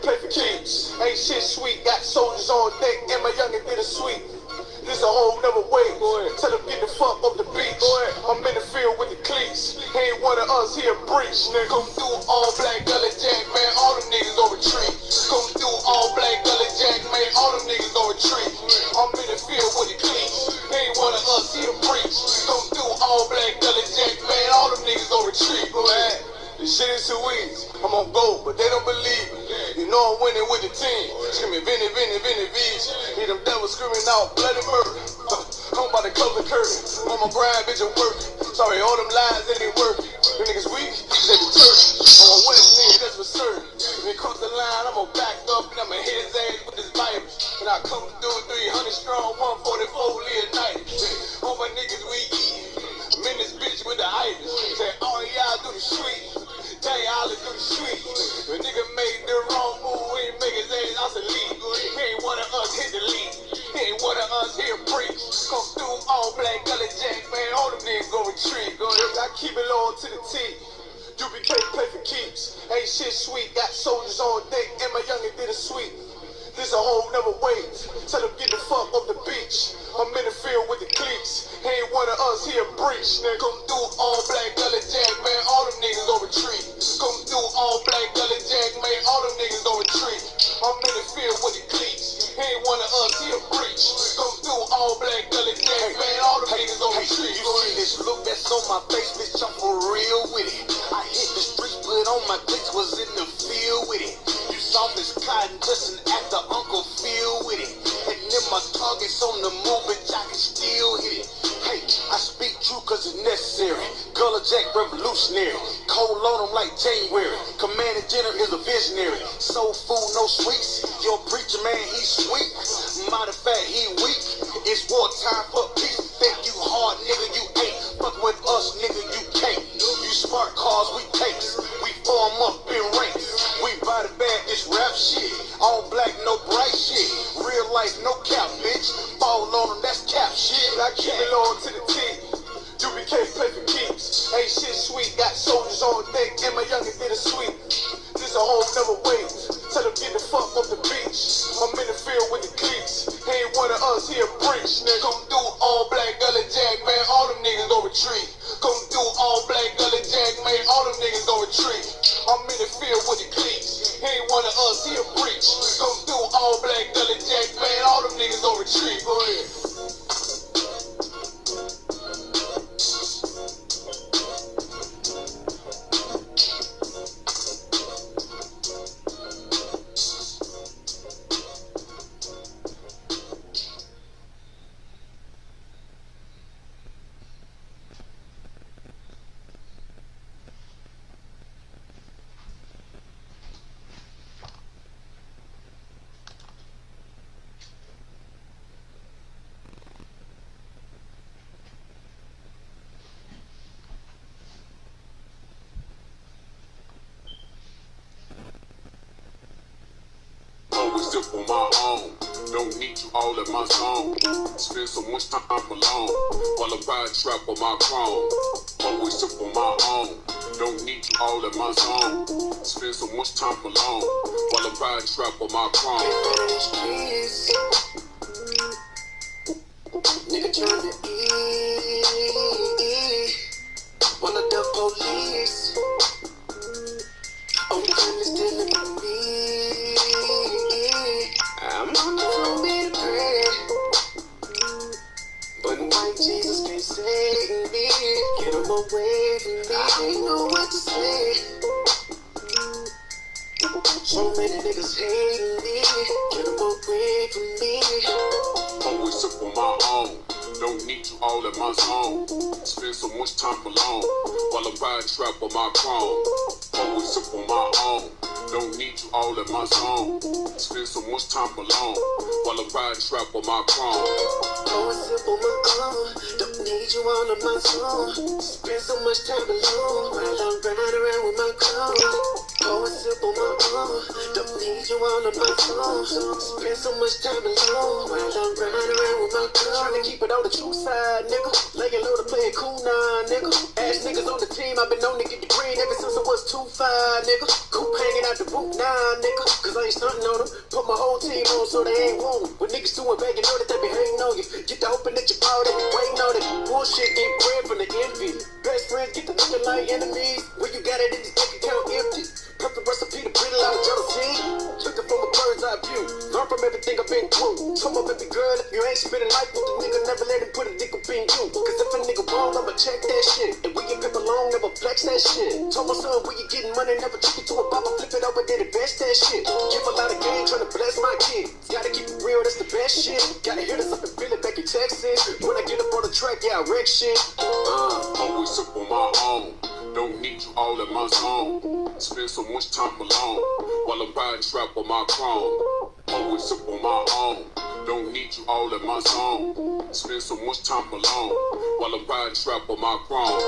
play for keeps. Ain't shit sweet, got soldiers on deck, and my youngin' did a sweep. This a whole nother way. Tell them get the fuck off the beach. I'm in the field with the cleats. He ain't one of us, he a breach. Nigga, come through all black gully jack, man. All them niggas on retreat. Come through all black gully jack, man. All them niggas on retreat. I'm in the field with the cleats. He ain't one of us, he a breach. Come through all black gully jack, man. All them niggas on retreat. This shit is too easy. I'm on go, but they don't believe me. You know I'm winning with the team. Screaming Vinny, Vinny, Vinny V's. Hear them devils screaming out bloody murder. I'm about to close the curtain. On my grind, bitch, I'm working. Sorry, all them lies, they ain't working. You niggas weak, they deterred. I'm a West nigga, that's for certain. When it cross the line, I'm gonna back up and I'ma hit his ass with this virus. And I come through 300 strong, 144 live night. All my niggas we eat. I'm in this bitch with the itis. Say, all y'all do the sweet. Tell y'all to do the sweet. When nigga made the wrong move, we ain't make his ass out the league. He ain't one of us hit the lead. He ain't one of us here preach. Come through all black gully jack, man. All them niggas go retreat. I keep it loyal to the T. I.S.U.P.K play for keeps. Ain't shit sweet, got soldiers on deck, and my youngin' did a sweep. This a whole nother way. Tell them get the fuck off the beach. I'm in the field with the cleats. He ain't one of us, he a breach. Nigga, come through all black gully jack, man. All them niggas on retreat. Come through all black gully jack, man. All them niggas on retreat. I'm in the field with the cleats. He ain't one of us, he a breach. Come through all black gully jack, man. All them niggas on retreat. You see this look that's on my face, bitch, I'm for real with it. I hit the streets, but on my clicks was in the field with it. You soft as cotton, just an actor, Uncle Phil with it. And then my targets on the move, bitch, I can still hit it. Hey, I speak true cause it's necessary. Gullah Jack revolutionary. Cold on them like January. Commander General is a visionary. Soul food, no sweets. Your preacher man, he sweet. Matter of fact, he weak. It's wartime for peace. Think you hard, nigga, you ain't. Fuck with us, nigga, you can't. You smart cars, we takes. We form up in ranks. We body bag this rap shit. All black, no bright shit. Real life, no cap, bitch. Fall on them, that's cap shit. I keep it loyal to the T. I.S.U.P.K play for keeps. Ain't shit sweet, got soldiers on deck, and my youngin' did a sweep. This a whole nother way. Tell them get the fuck off the beach. I'm in the field with the cleats. He ain't one of us, he a breach. Nigga, come through all black gully jack, man. All them niggas go retreat. Come through all black gully jack, man. All them niggas go retreat. I'm in the field with the cleats. He ain't one of us, he a breach. Come through all black gully jack, man. All them niggas go retreat. Go ahead. Always on my own, don't need you all in my zone. Spend so much time alone while I ride trap on my chrome. Always up on my own, don't need you all in my zone. Spend so much time alone while I ride trap on my chrome. Nigga trying to eat. One of the police. Oh, the gun is dealing with me. I'm on the floor with bread, but white Jesus can't save me. Get him away from me. I ain't know what to say. So many niggas hating me. Get him away from me. Always up on my own, don't need you all in my zone. Spend so much time alone while I ride trap on my chrome. Always up on my own, don't need you all in my zone. Spend so much time alone while I ride trap on my chrome. Always up on my own, don't need you all in my zone. Spend so much time alone while I ride around with my clothes. Always up on on my own. Don't need you all on my phone. Spend so much time alone while I'm riding around with my girl. Trying to keep it on the true side, nigga. Laying low to playing cool now, nigga. Ass niggas on the team, I've been known to get the green ever since I was 2'5", nigga. Coop hanging out the roof now, nigga. Cause I ain't stunting on them. Put my whole team on so they ain't won. When niggas doing bad, you know that they be hating on you. Get the hoping that you ball, they be waiting on it. Bullshit get bread from the envy. Best friends get the looking like enemies. When you got it in this bank account empty. Perfect recipe to bring a lot of jealousy. Looking from a bird's eye view. Learn from everything I've been through. Told my baby girl, if you ain't spending life with the nigga, never let him put a dick up in you. Cause if a nigga wrong, I'ma check that shit. And we get people along, never flex that shit. Told my son, where you getting money, never trick it to a papa, flip it over, then invest that shit. Give a lot of game, trying to bless my kid. Gotta keep it real, that's the best shit. Gotta hear this up and feel it back in Texas. When I get up on the track, yeah, I wreck shit. Always up on my own. Don't need you all in my zone. Spend so much time alone while I'm riding trap on my chrome. Always up on my own. Don't need you all in my zone. Spend so much time alone while I'm riding trap on my chrome.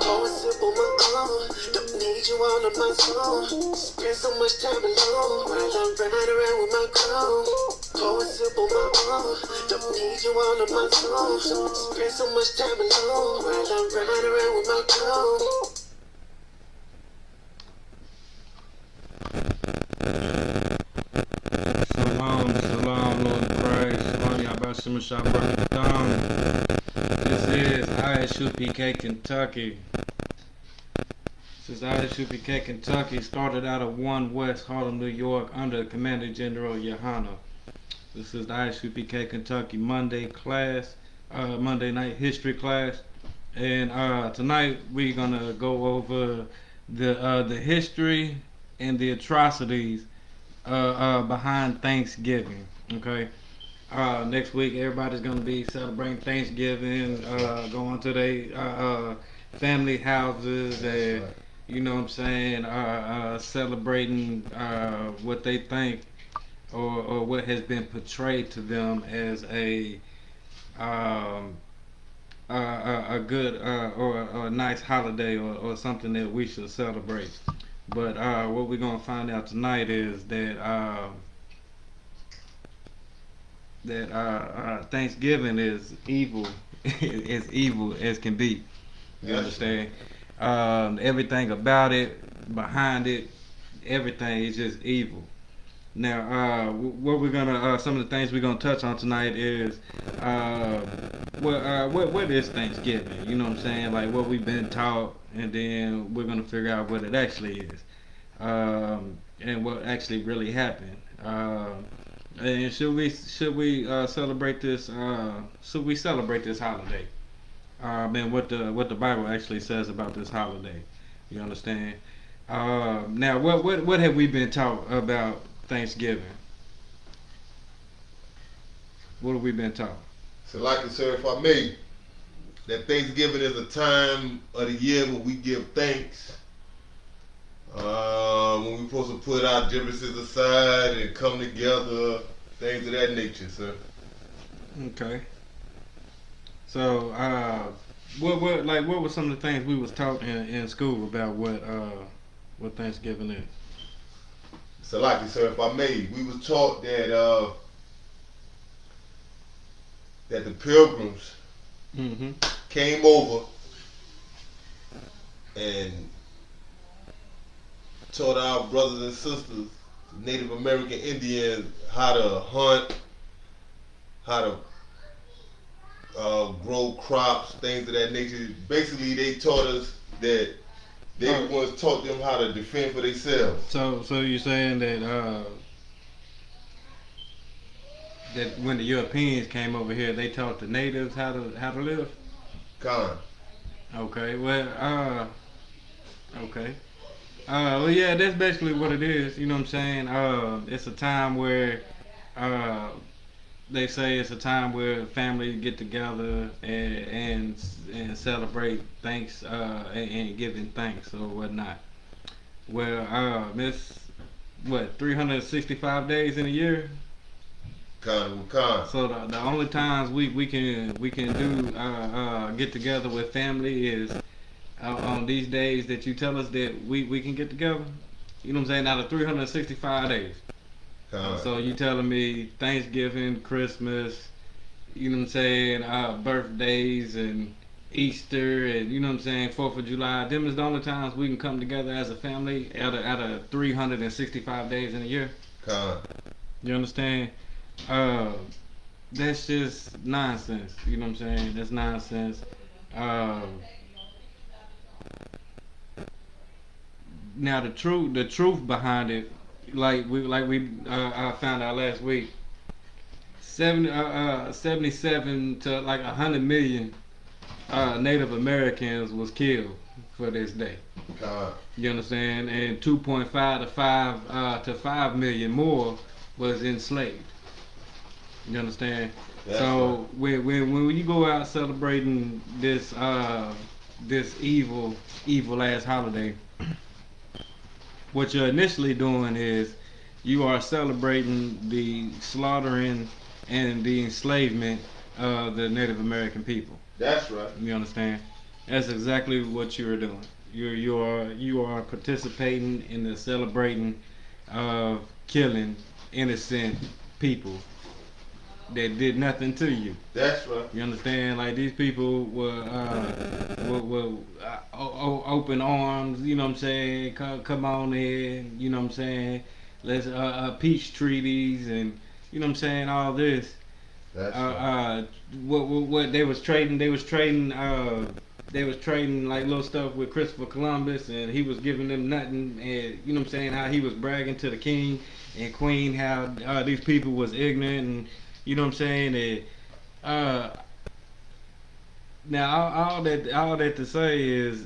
Always up on my own. Don't need you all on my phone. Spend so much time alone while I'm riding around with my chrome. Always up on my own. Don't need you all on my phone. Spend so much time alone while I'm riding around with my chrome. Shalom, Lord Christ. Shalom, Yahweh Shah Barakatan. This is I.S.U.P.K, Kentucky. This is I.S.U.P.K, Kentucky. Started out of 1 West Harlem, New York, under Commander General YAHANNA. This is the I.S.U.P.K, Kentucky Monday class, Monday night history class. And tonight we're gonna go over the history and the atrocities behind Thanksgiving. Okay. Next week everybody's gonna be celebrating Thanksgiving, going to their family houses, and you know what I'm saying, celebrating what they think or what has been portrayed to them as a good or a nice holiday or something that we should celebrate. But what we're gonna find out tonight is that Thanksgiving is evil, as evil as can be. You understand? Everything about it, behind it, everything is just evil. Now, what we're gonna, some of the things we're gonna touch on tonight is, what is Thanksgiving? You know what I'm saying? Like what we've been taught, and then we're gonna figure out what it actually is, and what actually really happened. And should we celebrate this? Should we celebrate this holiday? And what the Bible actually says about this holiday? You understand? Now, what have we been taught about Thanksgiving? What have we been taught? So, like it, sir, if I may, that Thanksgiving is a time of the year when we give thanks. When we're supposed to put our differences aside and come together, things of that nature, sir. Okay. So, what were some of the things we was taught in school about what Thanksgiving is? So, like it, sir, if I may, we was taught that that the Pilgrims came over and taught our brothers and sisters, Native American Indians, how to hunt, how to grow crops, things of that nature. Basically, they taught us that they once taught them how to defend for themselves. So you're saying that that when the Europeans came over here, they taught the natives how to live? Con. Okay. Well, okay. Well, yeah, that's basically what it is. You know what I'm saying? It's a time where they say it's a time where families get together and celebrate thanks and giving thanks or whatnot. Well, it's what 365 days in a year. Con. So the only times we can do get together with family is on these days that you tell us that we can get together. You know what I'm saying? Out of 365 days. So you telling me Thanksgiving, Christmas, you know what I'm saying, birthdays and Easter and you know what I'm saying, 4th of July, them is the only times we can come together as a family out of 365 days in a year. You understand? That's just nonsense. You know what I'm saying? That's nonsense. Now the truth behind it, like we found out last week, 77 to like 100 million Native Americans was killed for this day. You understand? And 2.5 to 5 million more was enslaved. You understand? That's so right. when you go out celebrating this this evil ass holiday, what you're initially doing is you are celebrating the slaughtering and the enslavement of the Native American people. That's right. You understand? That's exactly what you're doing. You are participating in the celebrating of killing innocent people that did nothing to you. That's right. You understand? Like these people were open arms. You know what I'm saying? Come on in. You know what I'm saying? Let's peace treaties and you know what I'm saying. All this. That's right. What they was trading? They was trading like little stuff with Christopher Columbus, and he was giving them nothing. And you know what I'm saying? How he was bragging to the king and queen how these people was ignorant and. You know what I'm saying? That now all that to say is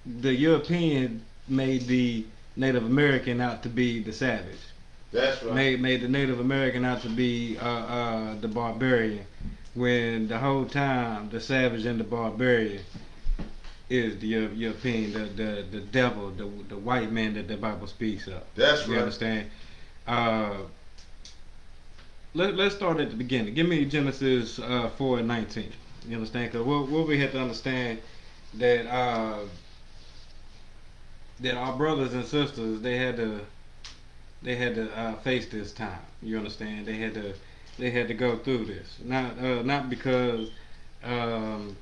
the European made the Native American out to be the savage. That's right. Made the Native American out to be the barbarian, when the whole time the savage and the barbarian is the European, the devil, the white man that the Bible speaks of. That's right. You understand? Let's start at the beginning. Give me Genesis 4:19. You understand? Because what we have to understand that that our brothers and sisters they had to face this time. You understand? They had to go through this. Not because the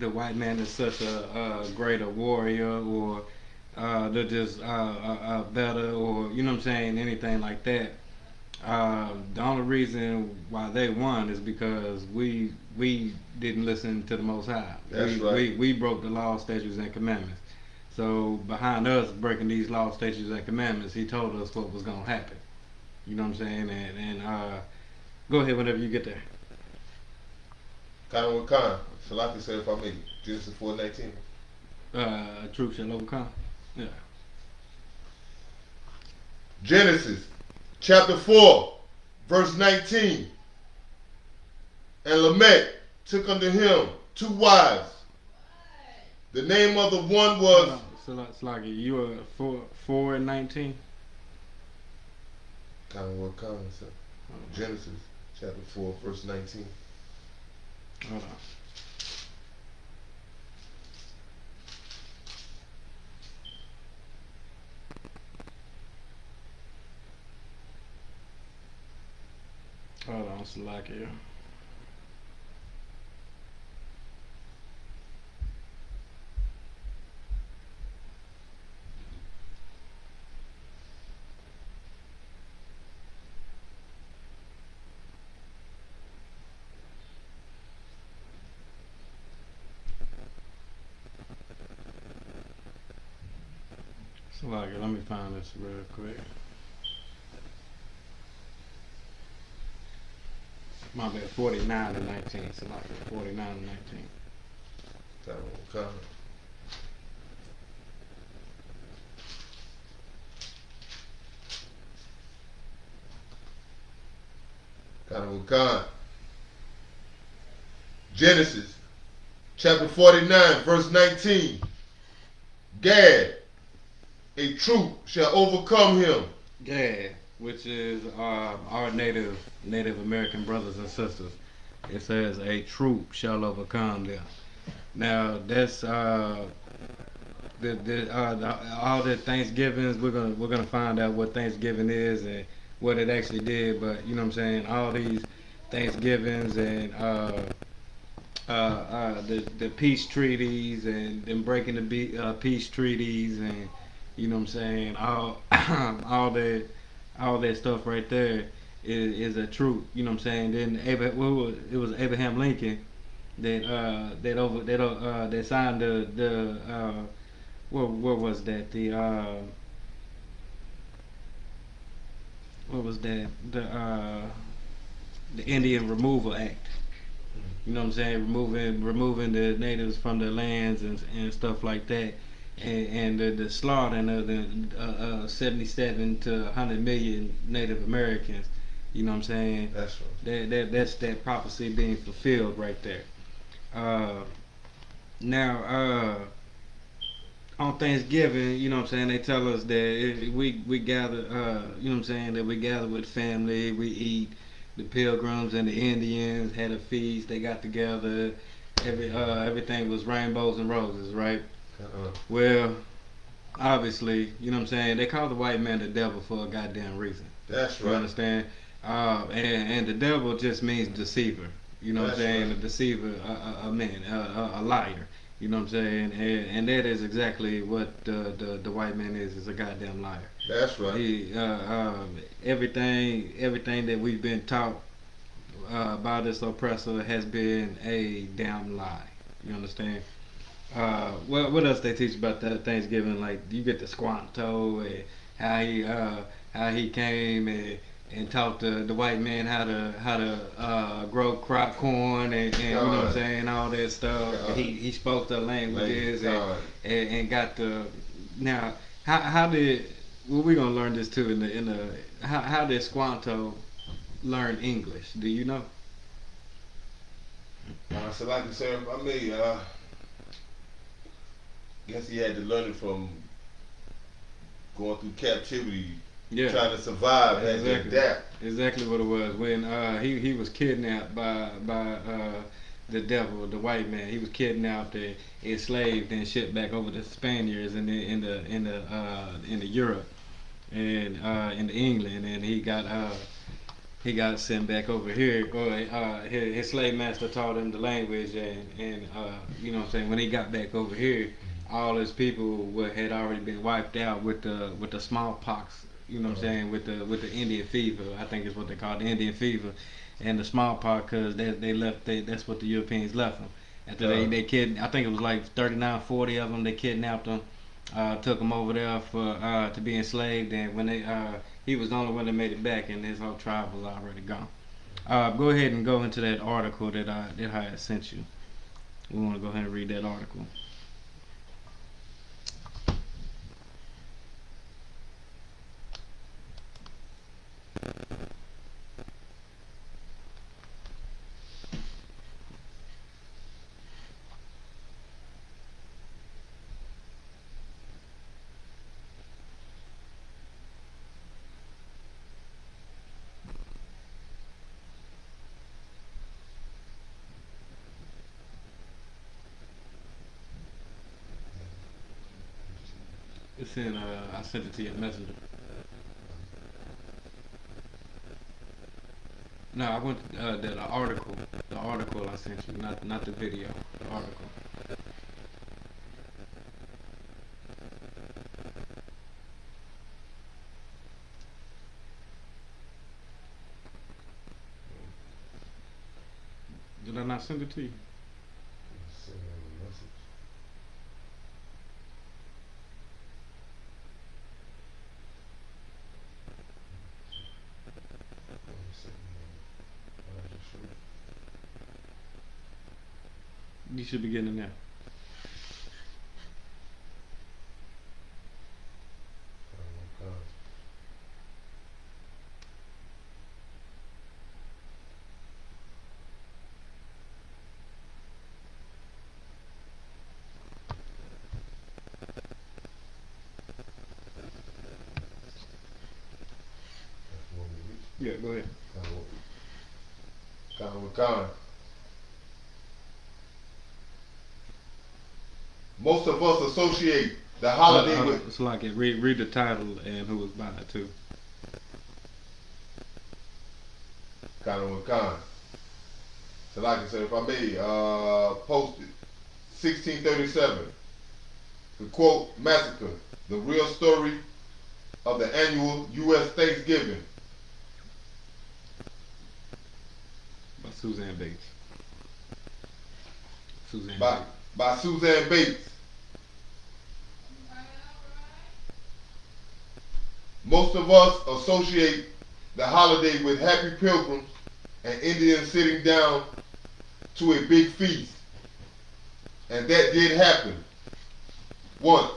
white man is such a greater warrior or they're just better or you know what I'm saying, anything like that. The only reason why they won is because we didn't listen to the Most High. That's right. We broke the law, statutes, and commandments. So behind us breaking these laws, statutes, and commandments, he told us what was gonna happen. You know what I'm saying? And go ahead whenever you get there. Khan with Khan. Salaki said if I make it. Genesis 4:19. Truth shall overcome. Yeah. Genesis chapter 4, verse 19. And Lamech took unto him 2 wives. The name of the one was. Salaki, you are 4:19. Khan with Khan. Genesis chapter 4, verse 19. Hold on. Hold on, Salakia. Salakia, let me find this real quick. My bad, 49 to 19. Salakia, 49 to 19. Khan with Khan. Khan with Khan. Genesis chapter 49, verse 19. Gad, a troop shall overcome him. Gad, which is our Native American brothers and sisters. It says a troop shall overcome them. Now that's all the Thanksgivings, we're gonna find out what Thanksgiving is and what it actually did. But you know what I'm saying? All these Thanksgivings and the peace treaties and them breaking the peace treaties and you know what I'm saying? All that stuff right there is a truth. You know what I'm saying? Then it was Abraham Lincoln that signed the what was that what was that the Indian Removal Act. You know what I'm saying? Removing the natives from their lands and stuff like that, and the slaughtering of the 77 to 100 million Native Americans. You know what I'm saying? That's right. That's that prophecy being fulfilled right there. Uh, now on Thanksgiving, you know what I'm saying, they tell us that we gather, you know what I'm saying, that we gather with family, we eat. The Pilgrims and the Indians had a feast. They got together. Everything was rainbows and roses, right? Well, obviously, you know what I'm saying. They call the white man the devil for a goddamn reason. That's You right. understand? And the devil just means deceiver. You know what I'm That's saying? right. A deceiver, a man, a liar. You know what I'm saying? And that is exactly what the white man is a goddamn liar. That's right. Everything that we've been taught by this oppressor has been a damn lie. You understand? What else they teach about that Thanksgiving? Like you get the Squanto and how he came and taught the white man how to grow crop corn and you know what I'm saying, all that stuff. He spoke the languages and got the now how did well we're gonna learn this too in the how did Squanto learn English? Do you know? So like I said, I mean, guess he had to learn it from going through captivity, Yeah, trying to survive, had to exactly. adapt. Exactly what it was when he was kidnapped by the devil, the white man. He was kidnapped and enslaved and shipped back over to the Spaniards in the Europe and in England, and he got sent back over here. Or his slave master taught him the language, and you know what I'm saying. When he got back over here, all his people had already been wiped out with the smallpox. You know what I'm saying, with the Indian fever. I think is what they call the Indian fever, and the smallpox because they left. That's what the Europeans left them. After they I think it was like 39, 40 of them. They kidnapped them, took them over there for to be enslaved, and when they he was the only one that made it back, and his whole tribe was already gone. Go ahead and go into that article that I had sent you. We want to go ahead and read that article. It's in. I sent it to your messenger. No, I went the article. The article I sent you, not the video. The article. Did I not send it to you? Send him a message. You should be getting it now. Yeah, go ahead. Most of us associate The holiday with it's like it. Read the title and who was by it too. kind of with kind. So like I said, if I may, posted 1637. The quote massacre, the real story of the annual U.S. Thanksgiving By Suzanne Bates. by Suzanne Bates. Most of us associate the holiday with happy pilgrims and Indians sitting down to a big feast. And that did happen once.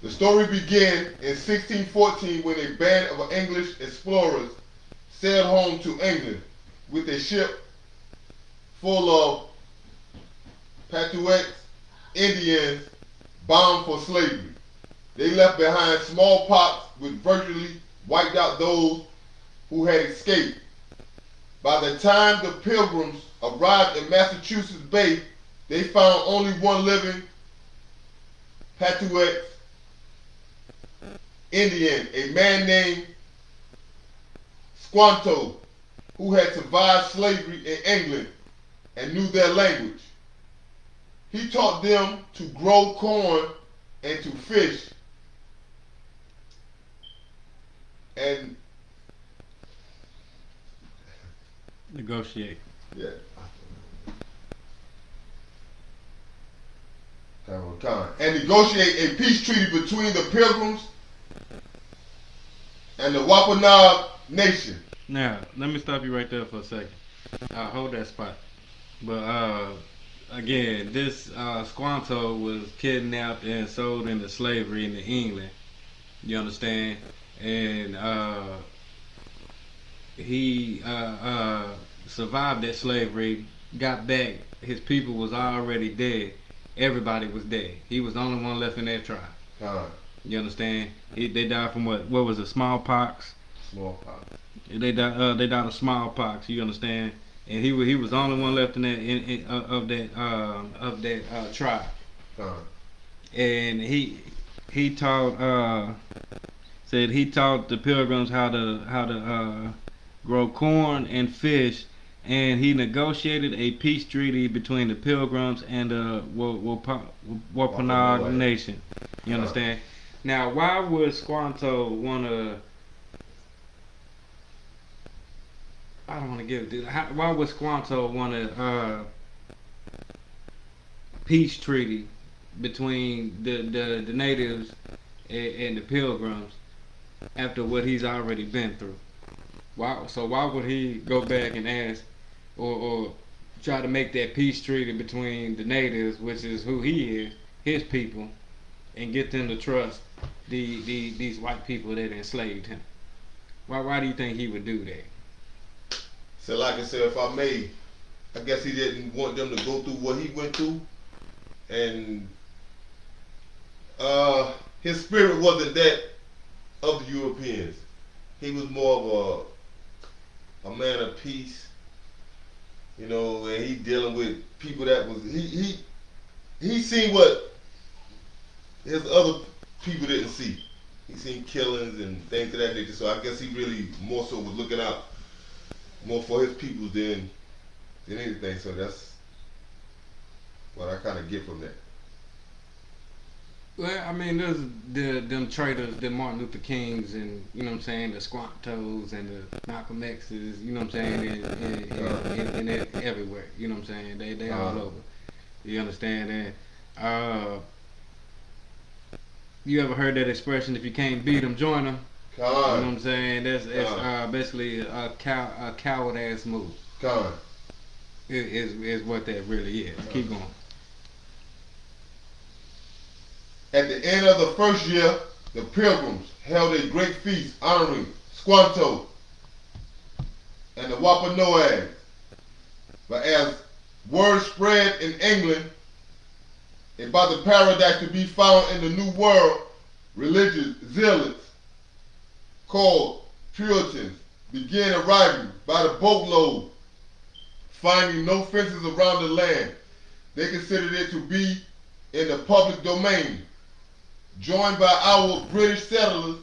The story began in 1614 when a band of English explorers sailed home to England with a ship full of Patuex Indians bound for slavery. They left behind smallpox which virtually wiped out those who had escaped. By the time the pilgrims arrived in Massachusetts Bay, they found only one living Patuex Indian, a man named Squanto, who had survived slavery in England and knew their language. He taught them to grow corn and to fish and negotiate. Yeah. And negotiate a peace treaty between the Pilgrims and the Wampanoag Nation. Now, let me stop you right there for a second. Hold that spot. But again, this Squanto was kidnapped and sold into slavery into England. You understand? And he survived that slavery, got back. His people was already dead. Everybody was dead. He was the only one left in that tribe. You understand? They died from what was it? Smallpox. Smallpox. They died of smallpox. You understand? And he was the only one left in that of that tribe. And he taught said he taught the Pilgrims how to grow corn and fish, and he negotiated a peace treaty between the Pilgrims and the Wampanoag Nation. You understand? Now, why would Squanto want to? I don't want to give it. Why would Squanto want a peace treaty between the natives and the Pilgrims after what he's already been through? Why would he go back and ask or try to make that peace treaty between the natives, which is who he is, his people, and get them to trust these white people that enslaved him? Why do you think he would do that? So like I said, if I may, I guess he didn't want them to go through what he went through. And his spirit wasn't that of the Europeans. He was more of a man of peace. You know, and he dealing with people that was he seen what his other people didn't see. He seen killings and things of that nature. So I guess he really more so was looking out more for his people than anything. So that's what I kind of get from that. Well, I mean, there's them traitors, the Martin Luther Kings, and you know what I'm saying, the Squantos and the Malcolm X's, you know what I'm saying, and they're everywhere. You know what I'm saying? They all over. You understand? And you ever heard that expression? If you can't beat them, join them. You know what I'm saying? That's basically a coward ass move. Is what that really is. Keep going. At the end of the first year, the Pilgrims held a great feast honoring Squanto and the Wampanoag. But as word spread in England about the paradise to be found in the New World, religious zealots called Puritans began arriving by the boatload. Finding no fences around the land, they considered it to be in the public domain. joined by our British settlers,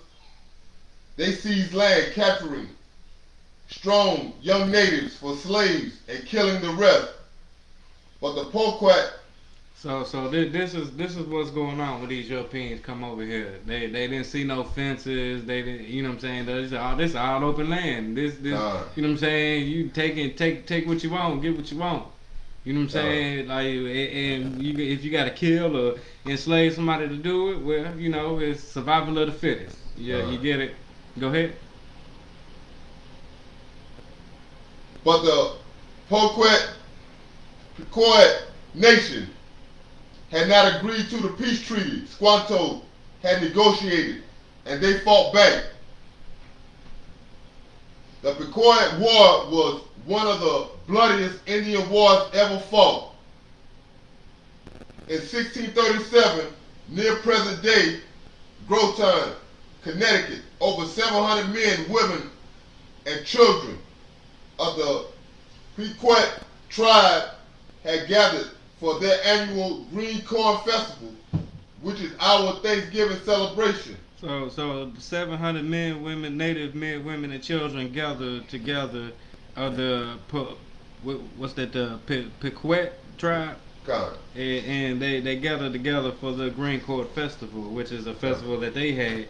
they seized land, capturing strong young natives for slaves and killing the rest. But the Pequot. So this is what's going on with these Europeans come over here. They didn't see no fences. They didn't, you know what I'm saying? This all open land. This you know what I'm saying? You take what you want, get what you want. You know what I'm saying? Like, and you, if you gotta kill or enslave somebody to do it, well, you know, it's survival of the fittest. Yeah, you get it. Go ahead. But the Pequot nation had not agreed to the peace treaty Squanto had negotiated, and they fought back. The Pequot War was one of the bloodiest Indian wars ever fought. In 1637, near present-day Groton, Connecticut, over 700 men, women, and children of the Pequot tribe had gathered for their annual Green Corn Festival, which is our Thanksgiving celebration. So 700 men, women, native men, women, and children gathered together of the what's that, the Pequot tribe, and they gathered together for the Green Corn Festival, which is a festival that they had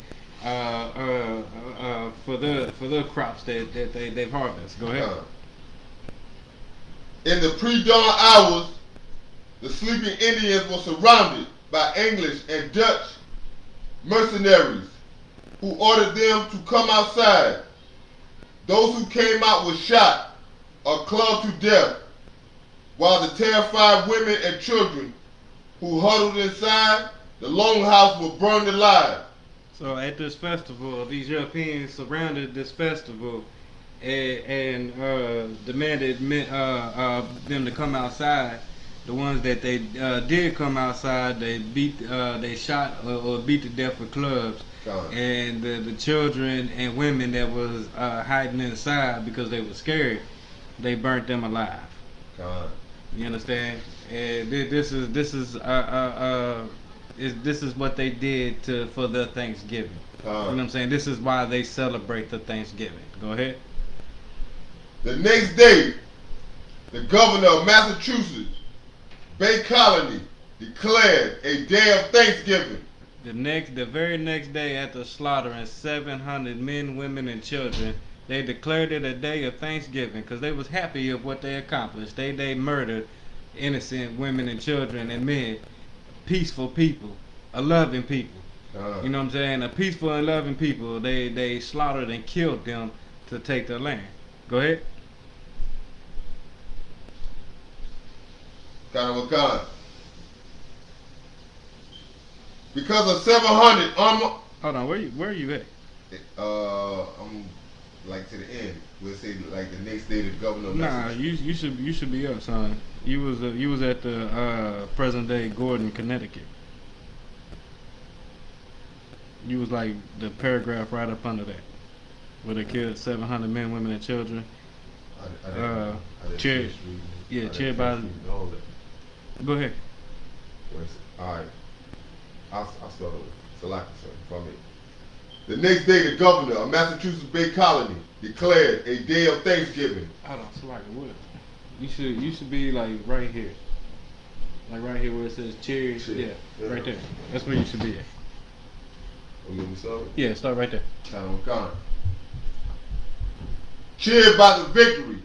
for the crops that they've harvested. Go ahead. In the pre-dawn hours, the sleeping Indians were surrounded by English and Dutch mercenaries who ordered them to come outside. Those who came out were shot or clubbed to death, while the terrified women and children who huddled inside the longhouse were burned alive. So at this festival, these Europeans surrounded this festival and demanded them to come outside. The ones that they did come outside, they shot or beat to death with clubs. And the children and women that was hiding inside because they were scared, they burnt them alive. You understand? And this is what they did for their Thanksgiving. You know what I'm saying? This is why they celebrate the Thanksgiving. Go ahead. The next day, the governor of Massachusetts Bay Colony declared a day of Thanksgiving. The very next day, after slaughtering 700 men, women, and children, they declared it a day of Thanksgiving because they was happy of what they accomplished. They murdered innocent women and children and men, peaceful people, a loving people. You know what I'm saying? A peaceful and loving people. They slaughtered and killed them to take their land. Go ahead. Because of 700 Hold on, where are you at? I'm like to the end. We'll say like the next day the governor. Nah, you should be up, son. You was at the present day Gordon, Connecticut. You was like the paragraph right up under that, where they killed 700 men, women, and children. Cheered by. Go ahead. All right. I'll start over. Salaki, sir, from it. The next day, the governor of Massachusetts Bay Colony declared a day of Thanksgiving. Hold on, Salaki, what? You should be like right here. Like right here where it says cheers. Yeah, right there. That's where you should be at. Yeah, start right there. Cheered by the victory,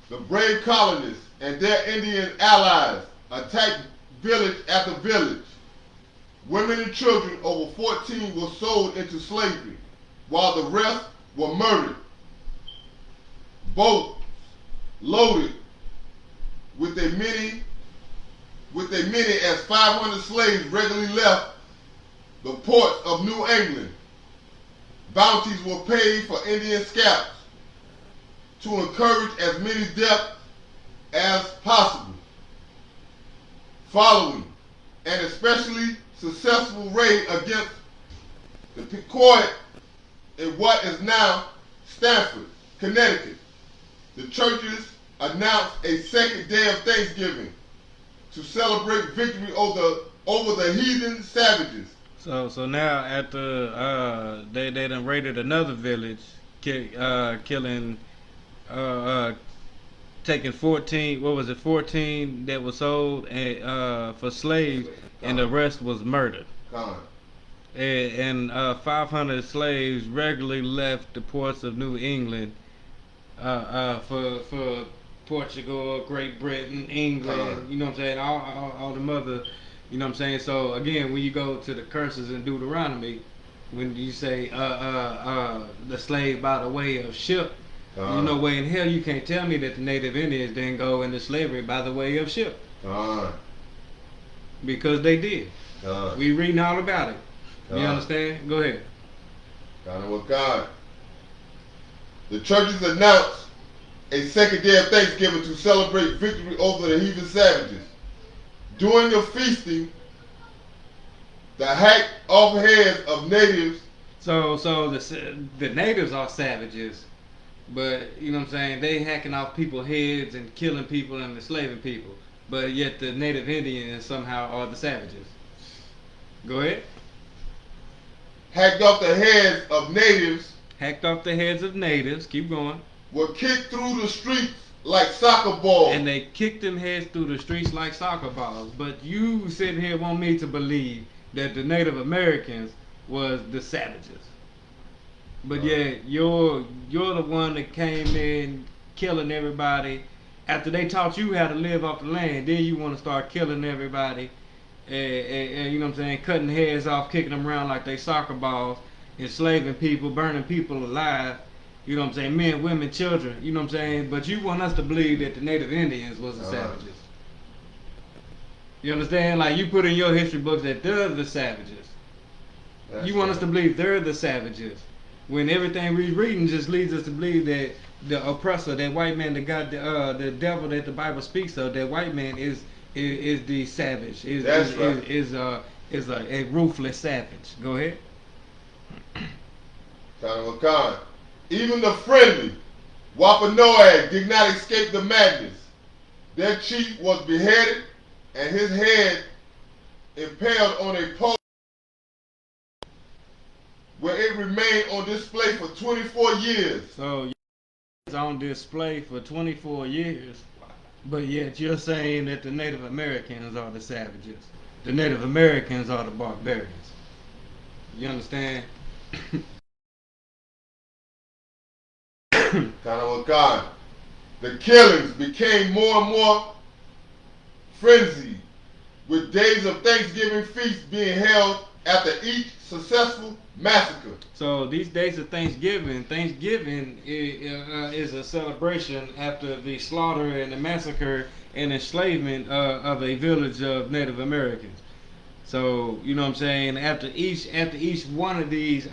the brave colonists and their Indian allies attacked village after village. Women and children over 14 were sold into slavery, while the rest were murdered. Boats loaded with as many as 500 slaves regularly left the ports of New England. Bounties were paid for Indian scalps to encourage as many deaths as possible. Following an especially successful raid against the Pequot in what is now Stamford, Connecticut, the churches announced a second day of Thanksgiving to celebrate victory over the heathen savages. So now after they done raided another village, killing taking 14, what was it, 14 that was sold for slaves, and the rest was murdered. Con. And 500 slaves regularly left the ports of New England for Portugal, Great Britain, England, you know what I'm saying, all the other, you know what I'm saying. So again, when you go to the curses in Deuteronomy, when you say the slave by the way of ship, you know way in hell you can't tell me that the native Indians didn't go into slavery by the way of ship. Because they did. We reading all about it. You understand? Go ahead. God with God. The churches announced a second day of Thanksgiving to celebrate victory over the heathen savages. During the feasting, the hacked off heads of natives. So the natives are savages, but you know what I'm saying, they hacking off people's heads and killing people and enslaving people. But yet the native Indians somehow are the savages. Go ahead. Hacked off the heads of natives. Hacked off the heads of natives. Keep going. Were kicked through the streets like soccer balls. And they kicked them heads through the streets like soccer balls. But you sitting here want me to believe that the Native Americans was the savages. But yeah, you're the one that came in killing everybody. After they taught you how to live off the land, then you want to start killing everybody. And you know what I'm saying, cutting heads off, kicking them around like they soccer balls, enslaving people, burning people alive, you know what I'm saying, men, women, children, you know what I'm saying. But you want us to believe that the Native Indians was the savages. You understand? Like you put in your history books that they're the savages. You want us to believe they're the savages, when everything we're reading just leads us to believe that the oppressor, that white man, the devil that the Bible speaks of, that white man is the savage, is a ruthless savage. Go ahead. Even the friendly Wampanoag did not escape the madness. Their chief was beheaded and his head impaled on a pole, where it remained on display for 24 years. So it's on display for 24 years. But yet you're saying that the Native Americans are the savages. The Native Americans are the barbarians. You understand? God. The killings became more and more frenzied, with days of Thanksgiving feasts being held after each successful massacre. So these days of Thanksgiving is a celebration after the slaughter and the massacre and enslavement of a village of Native Americans. So you know what I'm saying. After each one of these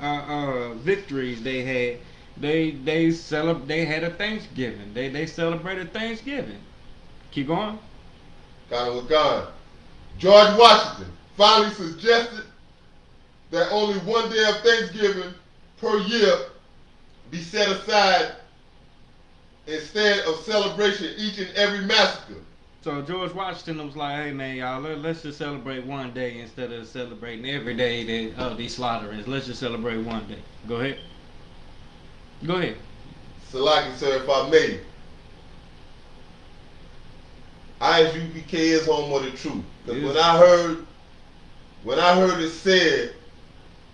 victories they had, they had a Thanksgiving. They celebrated Thanksgiving. Keep going. God. George Washington finally suggested that only one day of Thanksgiving per year be set aside instead of celebration each and every massacre. So George Washington was like, hey man, y'all, let's just celebrate one day instead of celebrating every day that these slaughterings. Let's just celebrate one day. Go ahead. Go ahead. Salaki, sir, if I may. ISUPK is home of the truth. Because when I heard it said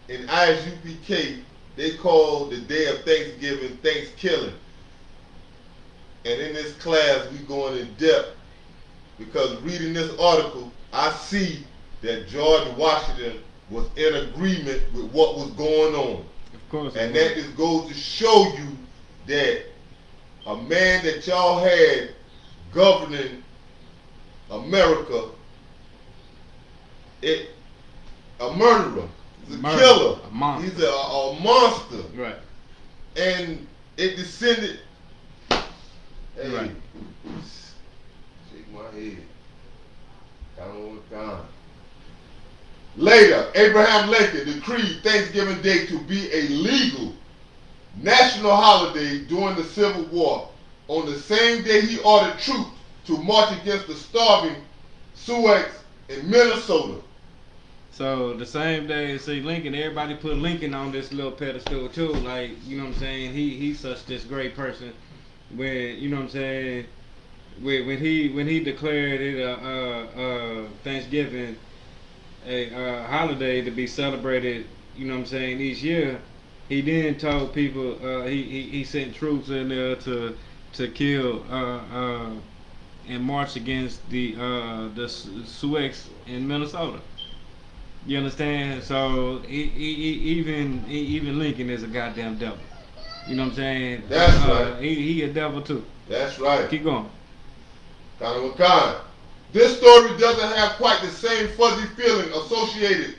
in ISUPK, they called the day of Thanksgiving Thanksgiving. And in this class, we going in depth, because reading this article, I see that George Washington was in agreement with what was going on. Of course. And that just goes to show you that a man that y'all had governing America, a murderer, he's a killer, he's a monster. Right. And it descended. Hey, right. Shake my head. God. Later, Abraham Lincoln decreed Thanksgiving Day to be a legal national holiday during the Civil War. On the same day, he ordered troops to march against the starving Sioux in Minnesota. So the same day, see Lincoln, everybody put Lincoln on this little pedestal too. Like, you know what I'm saying? He's such this great person. When, you know what I'm saying? When he declared it Thanksgiving a holiday to be celebrated, you know what I'm saying, each year, he then told people he sent troops in there to kill and march against the Sioux in Minnesota. You understand? So even Lincoln is a goddamn devil. You know what I'm saying? That's right. He a devil too. That's right. Keep going. Khan. This story doesn't have quite the same fuzzy feeling associated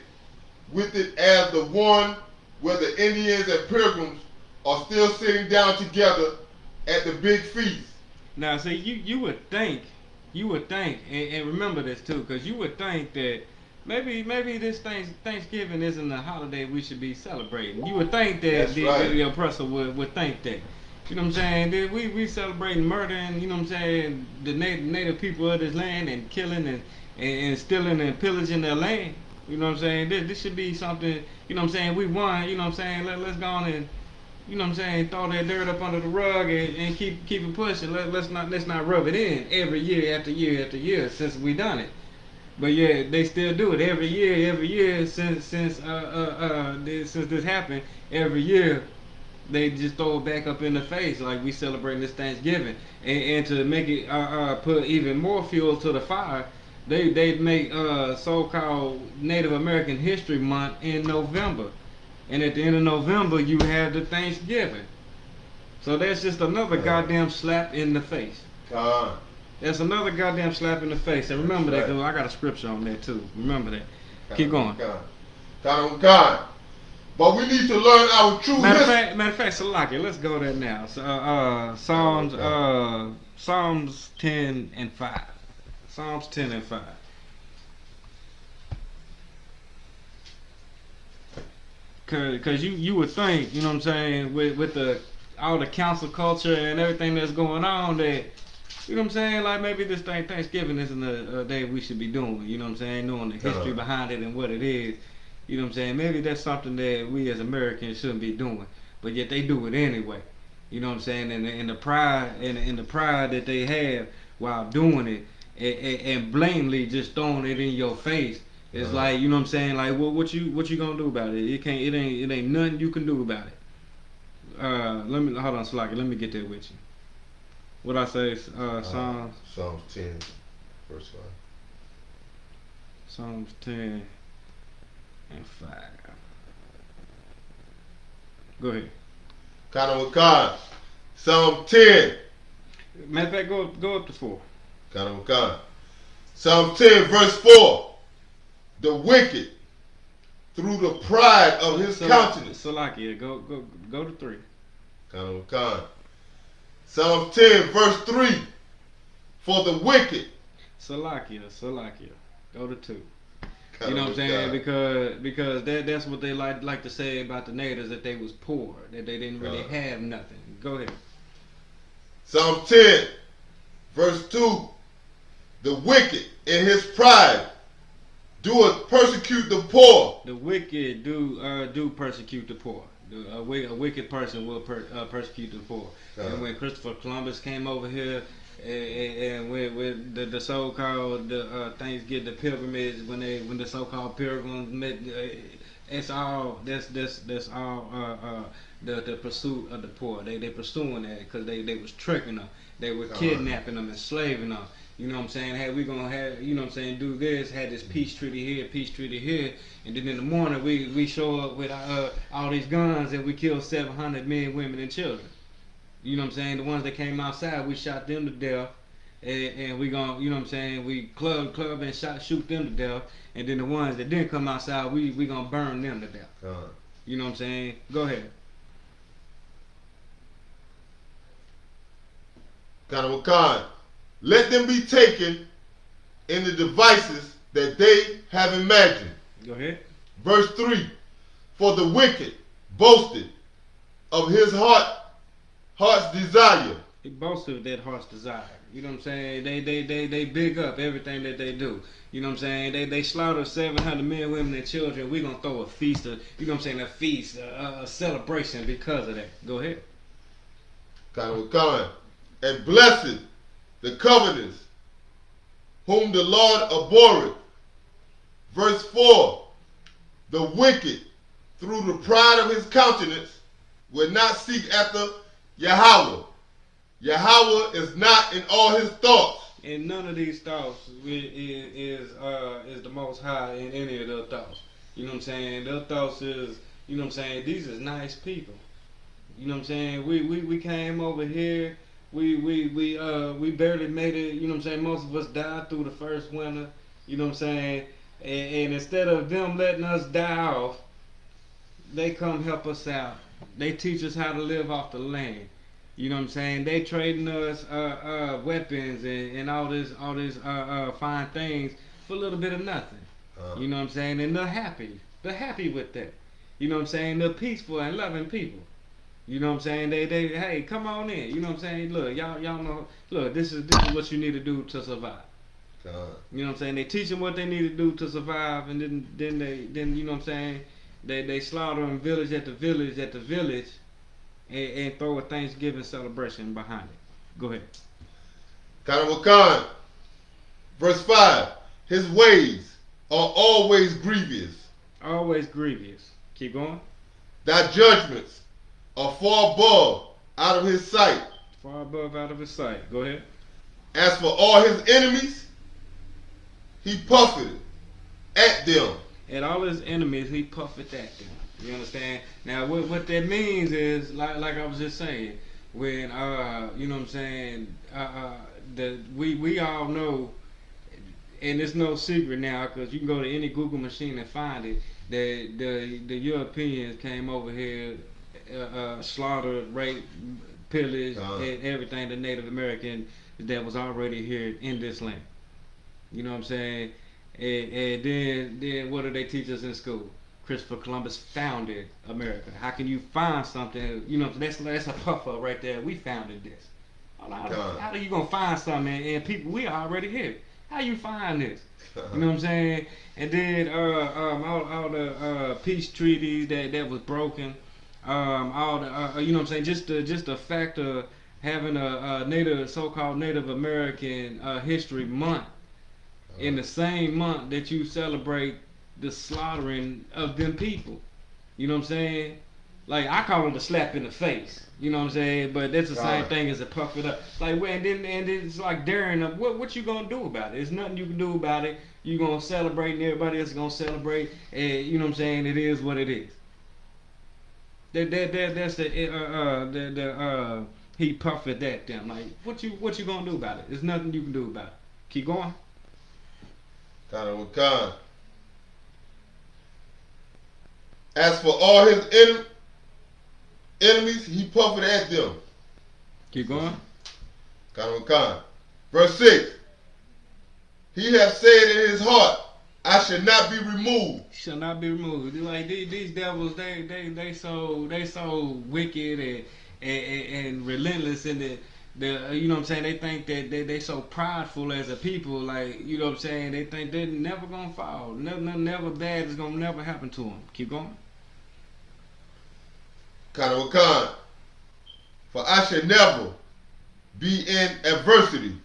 with it as the one where the Indians and Pilgrims are still sitting down together at the big feast. Now, see, you would think, and remember this too, because you would think that maybe this Thanksgiving isn't a holiday we should be celebrating. You would think that the oppressor would think that. You know what I'm saying? That we celebrating murdering, you know what I'm saying, the native people of this land and killing and stealing and pillaging their land. You know what I'm saying? This should be something, you know what I'm saying, we won, you know what I'm saying, let's go on and, you know what I'm saying, throw that dirt up under the rug and keep it pushing. Let's not rub it in every year after year after year since we done it. But yeah, they still do it every year since this happened. Every year they just throw it back up in the face like we celebrating this Thanksgiving. And to make it put even more fuel to the fire, they make so-called Native American History Month in November. And at the end of November, you have the Thanksgiving. So that's just another goddamn slap in the face. That's another goddamn slap in the face. And remember that, because I got a scripture on there too. Remember that. Keep going. But we need to learn our true history. Matter of fact, Salaki, let's go there now. So, Psalms 10 and 5. Psalms 10 and 5. Cause you would think, you know what I'm saying, with all the council culture and everything that's going on, that, you know what I'm saying, like maybe this Thanksgiving isn't a day we should be doing. You know what I'm saying, knowing the history behind it and what it is. You know what I'm saying, maybe that's something that we as Americans shouldn't be doing, but yet they do it anyway. You know what I'm saying, and the pride that they have while doing it, and blatantly just throwing it in your face. It's like, you know what I'm saying, like what you gonna do about it? It ain't nothing you can do about it. Hold on, Slaki, let me get there with you. What I say, Psalms 10, verse 5. Psalms 10 and 5. Go ahead. Khan. Psalm 10. Matter of fact, go up to 4. Khan. Psalm 10, verse 4. The wicked, through the pride of his countenance. Salakia, go to 3. Khan. Psalm 10, verse 3. For the wicked. Salakia. Go to 2. You know what I'm saying? Because that's what they like to say about the natives, that they was poor, that they didn't really have nothing. Go ahead. Psalm 10, verse 2. The wicked in his pride doeth persecute the poor. The wicked do persecute the poor. A wicked person will persecute the poor. And when Christopher Columbus came over here, and with the so-called Thanksgiving, the pilgrimage, when the so-called pilgrims met, that's all the pursuit of the poor. They pursuing that because they was tricking them. They were kidnapping them, enslaving them. You know what I'm saying? Hey, we gonna have, you know what I'm saying, do this, had this peace treaty here, and then in the morning we show up with all these guns and we kill 700 men, women, and children. You know what I'm saying? The ones that came outside, we shot them to death, and we gonna, you know what I'm saying, we club and shoot them to death, and then the ones that didn't come outside, we gonna burn them to death. You know what I'm saying? Go ahead. Khan. Let them be taken in the devices that they have imagined. Go ahead. Verse 3. For the wicked boasted of his heart's desire. He boasts of that heart's desire. You know what I'm saying? They big up everything that they do. You know what I'm saying? They slaughter 700 men, women, and children. We gonna throw a feast, you know what I'm saying? A feast, a celebration because of that. Go ahead. And blessed the covenants whom the Lord abhorreth. Verse 4. The wicked, through the pride of his countenance, will not seek after Yahweh. Yahweh is not in all his thoughts. And none of these thoughts is the Most High in any of their thoughts. You know what I'm saying? Their thoughts is, you know what I'm saying, these is nice people. You know what I'm saying? We came over here. We barely made it. You know what I'm saying? Most of us died through the first winter. You know what I'm saying? And instead of them letting us die off, they come help us out. They teach us how to live off the land. You know what I'm saying? They trading us weapons and all this fine things for a little bit of nothing. You know what I'm saying? And they're happy. They're happy with that. You know what I'm saying? They're peaceful and loving people. You know what I'm saying? They hey, come on in. You know what I'm saying? Look, y'all know. Look, this is what you need to do to survive. You know what I'm saying? They teach them what they need to do to survive, and then you know what I'm saying? They slaughter them village at the village, and throw a Thanksgiving celebration behind it. Go ahead. Verse 5. His ways are always grievous. Always grievous. Keep going. Thy judgments are far above out of his sight. Far above out of his sight. Go ahead. As for all his enemies, he puffeth at them. And all his enemies, he puffeth at them. You understand? Now, what that means is, like I was just saying, when you know what I'm saying, we all know, and it's no secret now, because you can go to any Google machine and find it, that the Europeans came over here, slaughtered, raped, pillaged, and everything the Native American that was already here in this land. You know what I'm saying? And then what do they teach us in school? Christopher Columbus founded America. How can you find something? You know, that's a puffer right there. We founded this. How are you gonna find something and people? We already here. How you find this? You know what I'm saying? And then all the peace treaties that was broken. All the you know what I'm saying? Just the fact of having a so-called Native American History Month in the same month that you celebrate the slaughtering of them people. You know what I'm saying? Like, I call it a slap in the face. You know what I'm saying? But that's the same thing as a puff it up. Like, and then it's like daring them. What you gonna do about it? There's nothing you can do about it. You gonna celebrate and everybody else is gonna celebrate. And you know what I'm saying? It is what it is. That's the he puffed at them. Like, what you gonna do about it? There's nothing you can do about it. Keep going. As for all his enemies, he puffed at them. Keep going. Verse 6. He hath said in his heart, I shall not be removed. Shall not be removed. Like these devils, they so wicked and relentless in the you know what I'm saying, they think that they so prideful as a people, like, you know what I'm saying, they think they're never gonna fall. Nothing never bad is gonna never happen to them. Keep going. For I shall never be in adversity.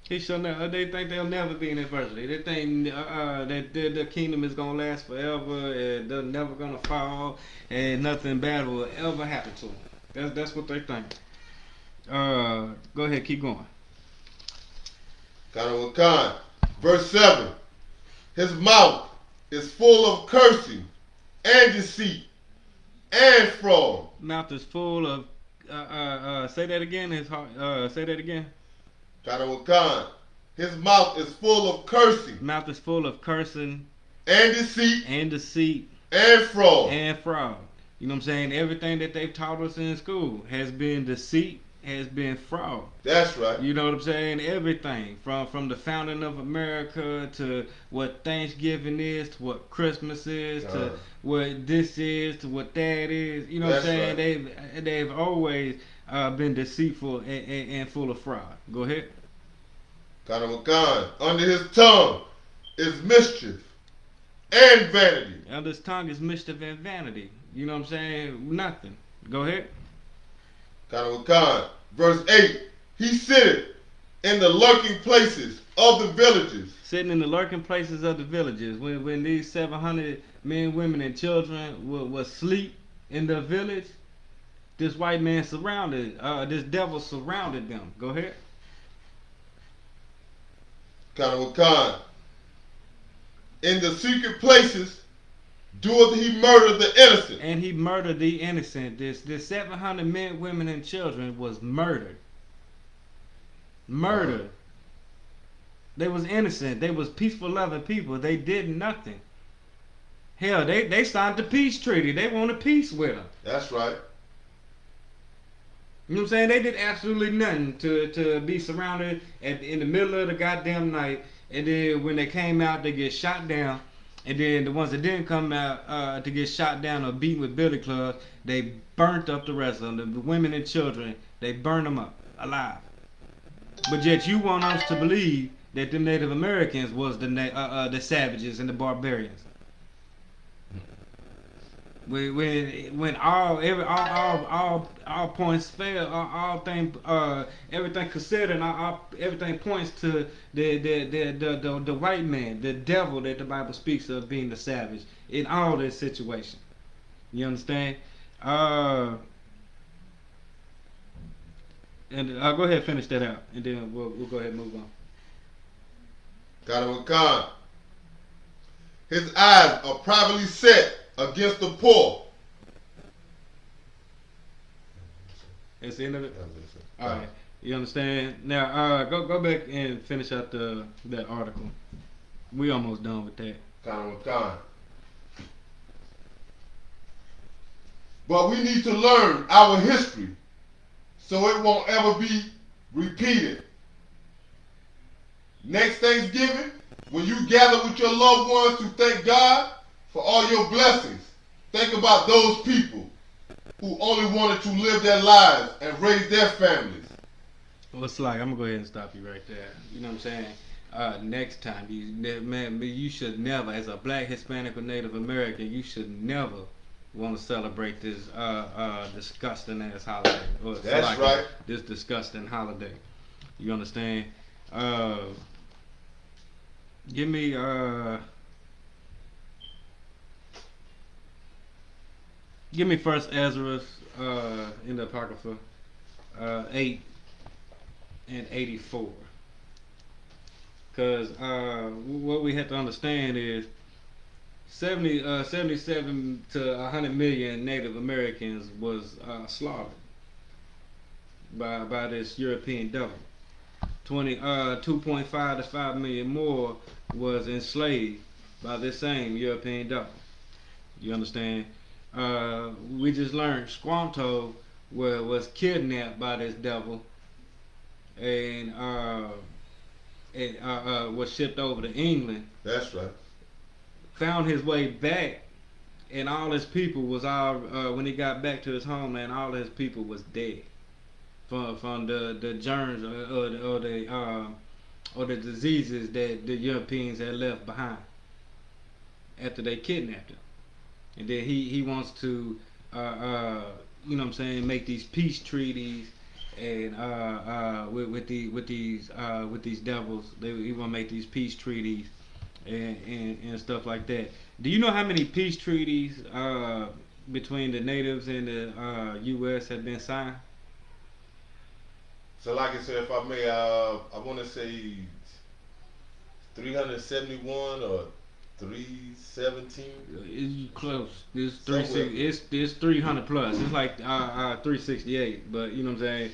He shall never. They think they'll never be in adversity. They think that the kingdom is gonna last forever and they're never gonna fall and nothing bad will ever happen to them. That's what they think. Go ahead, keep going. Verse 7. His mouth is full of cursing and deceit and fraud. Mouth is full of say that again. His heart. Say that again. His mouth is full of cursing. Mouth is full of cursing and deceit and fraud. You know what I'm saying? Everything that they've taught us in school has been deceit has been fraud. That's right. You know what I'm saying? Everything from the founding of America to what Thanksgiving is, to what Christmas is, to what this is, to what that is. You know what I'm That's saying? right. They've always been deceitful and full of fraud. Go ahead. Kanamakan. Under his tongue is mischief and vanity. Under his tongue is mischief and vanity. You know what I'm saying? Nothing. Go ahead. Kanamakan. Verse 8. He sitteth in the lurking places of the villages. Sitting in the lurking places of the villages. When these 700 men, women, and children were asleep in the village, this white man surrounded, this devil surrounded them. Go ahead. Kanamakan. In the secret places doeth he murder the innocent. And he murdered the innocent. This 700 men, women, and children was murdered. Murdered. They was innocent. They was peaceful, loving people. They did nothing. Hell, they signed the peace treaty. They wanted peace with them. That's right. You know what I'm saying? They did absolutely nothing to be surrounded in the middle of the goddamn night. And then when they came out, they get shot down. And then the ones that didn't come out to get shot down or beaten with billy clubs, they burnt up the rest of them. The women and children, they burned them up alive. But yet you want us to believe that the Native Americans was the savages and the barbarians. When all points fail, everything considered, and everything points to the white man, the devil that the Bible speaks of being the savage in all this situation. You understand? And I'll go ahead and finish that out, and then we'll go ahead and move on. Kanamakan. His eyes are privately set against the poor. That's the end of it. All right, you understand? Now, go back and finish out that article. We almost done with that. Kanamakan. But we need to learn our history so it won't ever be repeated. Next Thanksgiving, when you gather with your loved ones to thank God for all your blessings, think about those people who only wanted to live their lives and raise their families. Well, it's like, I'm going to go ahead and stop you right there. You know what I'm saying? Next time, you should never, as a black, Hispanic, or Native American, you should never want to celebrate this disgusting ass holiday. That's right. This disgusting holiday. You understand? Give me First Ezra in the Apocrypha 8 and 84. Because what we have to understand is 77 to 100 million Native Americans was slaughtered by this European devil. 2.5 to 5 million more was enslaved by this same European devil. You understand? We just learned Squanto was kidnapped by this devil and was shipped over to England. That's right. Found his way back, and all his people was all when he got back to his homeland, all his people was dead from the germs or the diseases that the Europeans had left behind after they kidnapped him. And then he wants to you know what I'm saying, make these peace treaties and with these devils. He want to make these peace treaties and stuff like that. Do you know how many peace treaties between the natives and the U.S. have been signed? So like I said, if I may, I want to say 371 or 317. It's close. It's 300 plus. It's like 368. But you know what I'm saying.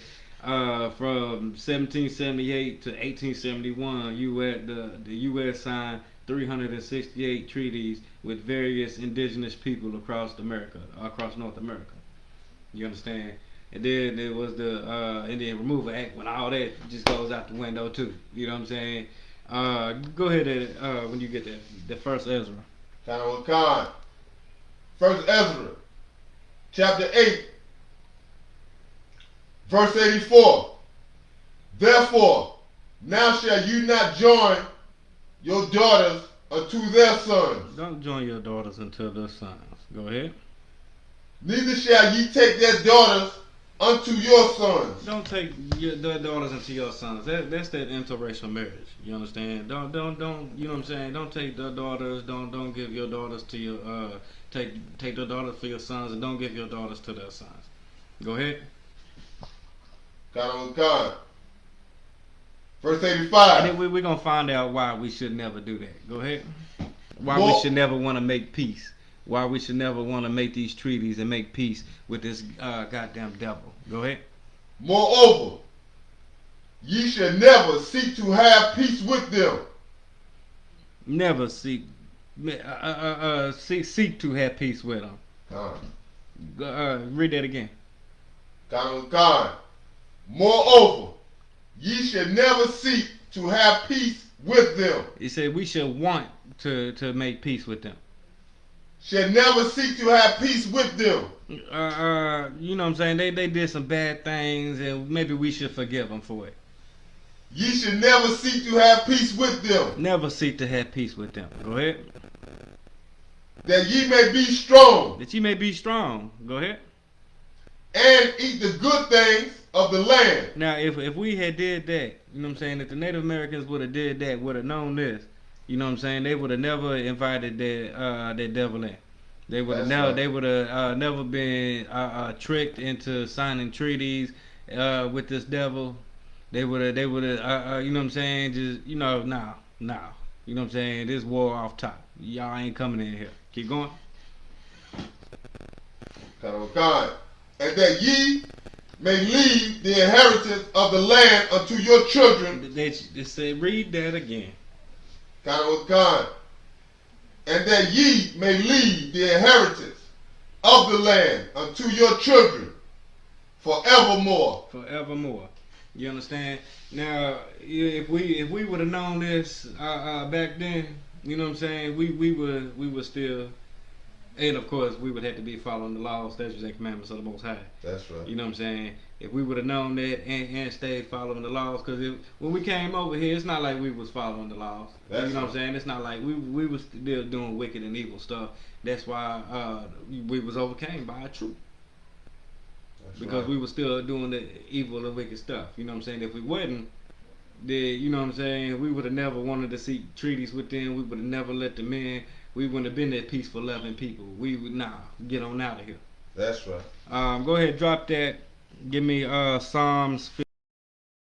From 1778 to 1871, the U.S. signed 368 treaties with various indigenous people across North America. You understand? And then there was the Indian Removal Act, when all that just goes out the window too. You know what I'm saying? Go ahead and when you get there, the first Ezra. Khan. First Ezra, chapter 8, verse 84. Therefore, now shall you not join your daughters unto their sons. Don't join your daughters unto their sons. Go ahead. Neither shall ye take their daughters unto your sons. Don't take their daughters into your sons. That's that interracial marriage. You understand? Don't. You know what I'm saying? Don't take their daughters. Don't give your daughters to your take their daughters for your sons, and don't give your daughters to their sons. Go ahead. Khan. Verse 85. And then we're gonna find out why we should never do that. Go ahead. Why we should never want to make peace. Why we should never want to make these treaties and make peace with this goddamn devil. Go ahead. Moreover, ye shall never seek to have peace with them. Never seek seek to have peace with them. Read that again. Khan. Moreover, ye shall never seek to have peace with them. He said we should want to make peace with them. Shall never seek to have peace with them. You know what I'm saying? They did some bad things, and maybe we should forgive them for it. Ye should never seek to have peace with them. Never seek to have peace with them. Go ahead. That ye may be strong. That ye may be strong. Go ahead. And eat the good things of the land. Now, if we had did that, you know what I'm saying, if the Native Americans would have did that, would have known this, you know what I'm saying, they would have never invited that devil in. They would have never. Right. They would have never been tricked into signing treaties with this devil. They would have. You know what I'm saying? Just nah. You know what I'm saying? This war off top. Y'all ain't coming in here. Keep going. God. And that ye may leave the inheritance of the land unto your children. They said, read that again. God. And that ye may leave the inheritance of the land unto your children forevermore. Forevermore. You understand? Now, if we would have known this back then, you know what I'm saying, we would still, and of course we would have to be following the laws, statutes, and commandments of the Most High. That's right. You know what I'm saying? If we would have known that and stayed following the laws, because when we came over here, it's not like we was following the laws. That's you know what I'm saying? It's not like we was still doing wicked and evil stuff. That's why we was overcame by our truth. Because we were still doing the evil and wicked stuff. You know what I'm saying? If we wasn't, then, you know what I'm saying, we would have never wanted to seek treaties with them. We would have never let them in. We wouldn't have been that peaceful, loving people. We would get on out of here. That's right. Go ahead, drop that. Give me Psalms